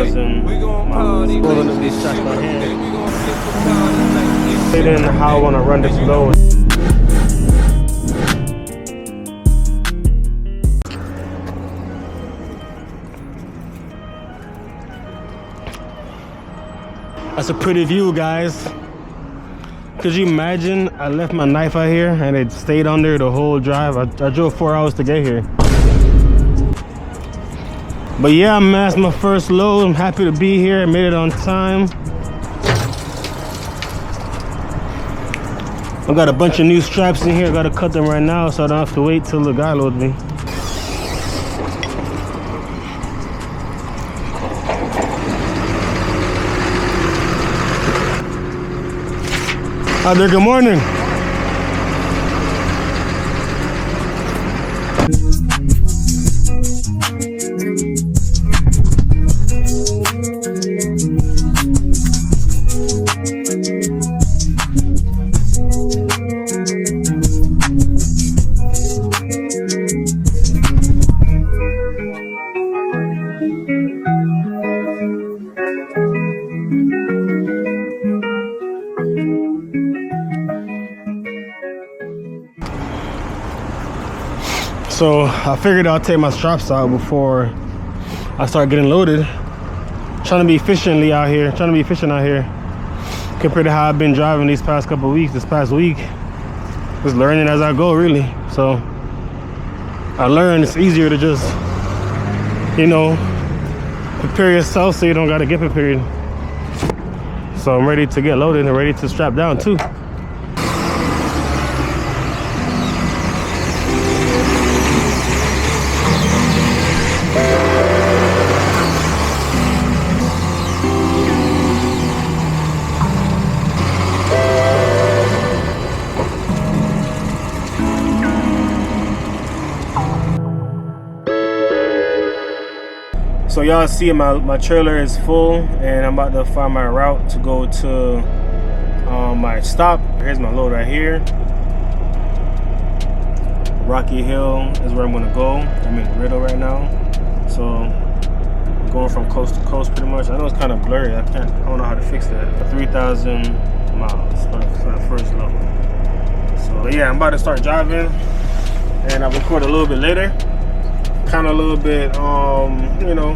3,000 miles. Pulling up these tracks by hand. And how I want to run this load. That's a pretty view, guys. Could you imagine I left my knife out here and it stayed under the whole drive? I drove 4 hours to get here. But yeah, man, that's my first load. I'm happy to be here. I made it on time. I got a bunch of new straps in here. I gotta cut them right now so I don't have to wait till the guy loads me. Hi there, good morning. So I figured I'll take my straps out before I start getting loaded. Trying to be efficient out here compared to how I've been driving these past couple of weeks, this past week. Just learning as I go, really. So I learned it's easier to just, you know, prepare yourself so you don't gotta get prepared. So I'm ready to get loaded and ready to strap down too. So y'all see my trailer is full and I'm about to find my route to go to my stop. Here's my load right here. Rocky Hill is where I'm gonna go. I'm in Riddle right now. So I'm going from coast to coast pretty much. I know it's kind of blurry. I don't know how to fix that. 3,000 miles for the first load. So yeah, I'm about to start driving and I'll record a little bit later. Kind of a little bit, you know,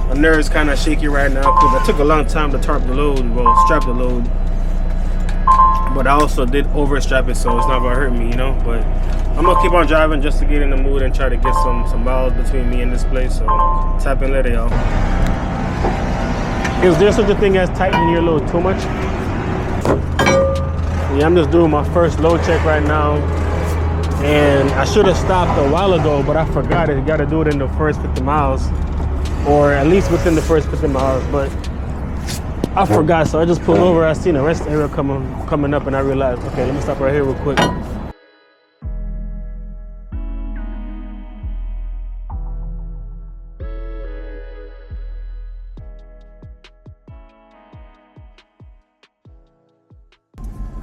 my nerves kind of shaky right now because I took a long time to strap the load, but I also did overstrap it, so it's not gonna hurt me, you know. But I'm gonna keep on driving just to get in the mood and try to get some miles between me and this place. So tap in later, y'all. Is there such a thing as tightening your load too much? Yeah, I'm just doing my first load check right now. And I should have stopped a while ago, but I forgot it. You gotta do it in the first 50 miles, or at least within the first 50 miles, but I forgot, so I just pulled over. I seen a rest area coming up and I realized, okay, let me stop right here real quick.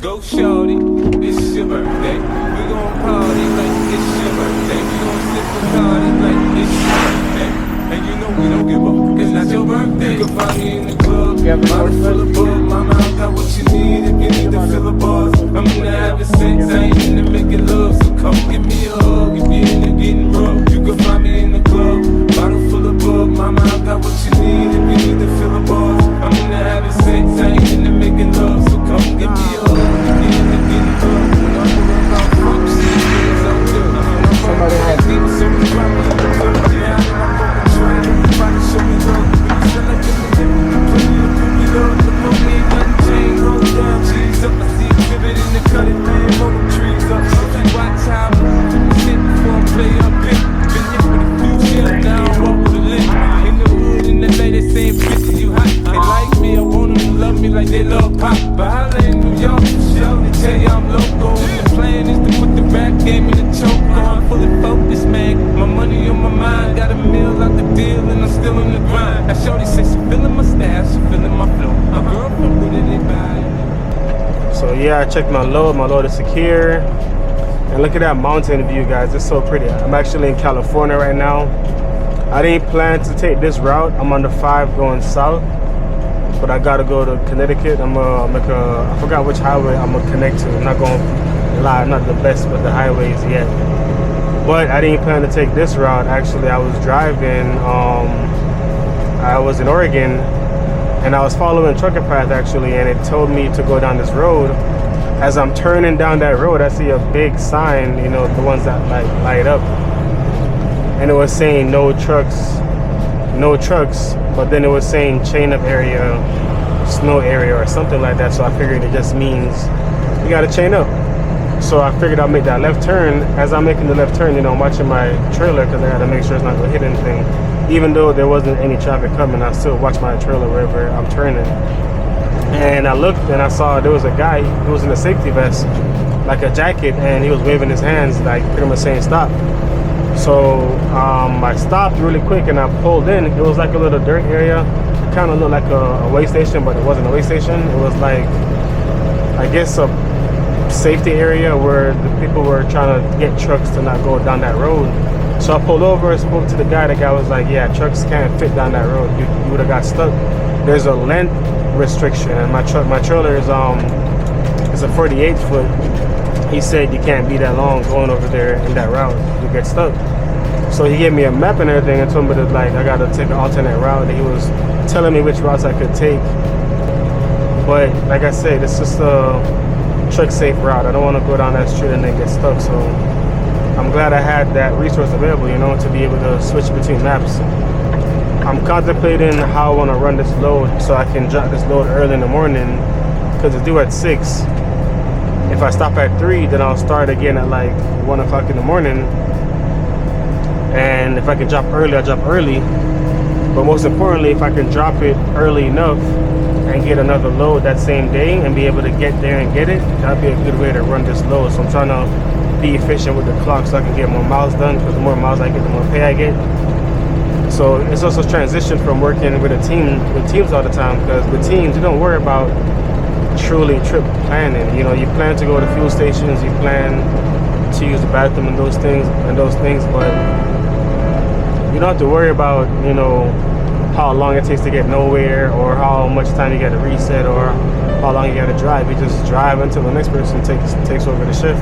Go shorty, it's your birthday. We gon' party like it's your birthday. We gon' sip a party like it's your birthday. And you know we don't give up, it's not your birthday. You can find me in the club, bottle full of bug. Mama, I got what you need if you need to fill a buzz. I'm into having sex, I ain't into making love. So come give me a hug if you're into getting rough. You can find me in the club, bottle full of bug. Mama, I got what you need if you need to fill a buzz. I'm into having sex, I ain't into making love. So come give me a hug. Somebody had like they love pop, but holla in New York, they tell you I'm loco. The plan is to put the rap game in the choke on. Fully focused, man, my money on my mind. Got a meal out the deal and I'm still in the grind. Now shorty says she feeling my style, she feeling my flow. My girl from Buddha, they buy. So yeah, I checked my load is secure. And look at that mountain view, guys, it's so pretty. I'm actually in California right now. I didn't plan to take this route. I'm on the 5 going south, but I gotta go to Connecticut. I'm gonna make I forgot which highway I'm gonna connect to. I'm not gonna lie, I'm not the best with the highways yet. But I didn't plan to take this route. Actually, I was driving, I was in Oregon, and I was following trucker path actually, and it told me to go down this road. As I'm turning down that road, I see a big sign, you know, the ones that like light up, and it was saying no trucks, but then it was saying chain up area, snow area or something like that. So I figured it just means you gotta chain up. So I figured I'll make that left turn. As I'm making the left turn, you know, I'm watching my trailer because I gotta make sure it's not gonna hit anything. Even though there wasn't any traffic coming, I still watch my trailer wherever I'm turning. And I looked and I saw there was a guy who was in a safety vest, like a jacket, and he was waving his hands, like pretty much saying stop. So I stopped really quick and I pulled in. It was like a little dirt area. It kind of looked like a way station, but it wasn't a way station. It was like, I guess, a safety area where the people were trying to get trucks to not go down that road. So I pulled over and spoke to the guy. The guy was like, yeah, trucks can't fit down that road. You would have got stuck. There's a length restriction, and my trailer is a 48 foot. He said you can't be that long going over there in that route. You get stuck. So he gave me a map and everything and told me that like I gotta take an alternate route. And he was telling me which routes I could take. But like I said, it's just a truck safe route. I don't want to go down that street and then get stuck. So I'm glad I had that resource available, you know, to be able to switch between maps. I'm contemplating how I want to run this load so I can drop this load early in the morning because it's due at 6. If I stop at 3, then I'll start again at like 1 o'clock in the morning. And if I can drop early, I'll drop early. But most importantly, if I can drop it early enough and get another load that same day and be able to get there and get it, that'd be a good way to run this load. So I'm trying to be efficient with the clock so I can get more miles done, because the more miles I get, the more pay I get. So it's also transition from working with teams all the time, because with teams you don't worry about truly trip planning. You know, you plan to go to fuel stations, you plan to use the bathroom and those things, but you don't have to worry about, you know, how long it takes to get nowhere, or how much time you got to reset, or how long you got to drive. You just drive until the next person takes over the shift,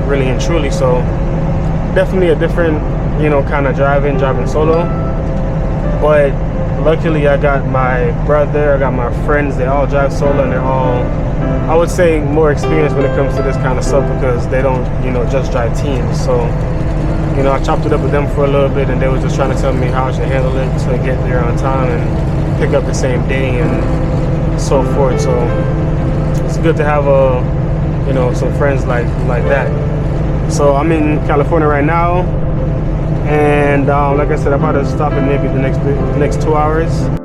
really and truly. So definitely a different, you know, kind of driving solo. But luckily I got my brother, I got my friends, they all drive solo, and they're all, I would say, more experienced when it comes to this kind of stuff, because they don't, you know, just drive teams. So, you know, I chopped it up with them for a little bit, and they were just trying to tell me how I should handle it to get there on time and pick up the same day and so forth. So it's good to have you know, some friends like that. So I'm in California right now, and like I said, I'm about to stop in maybe the next 2 hours.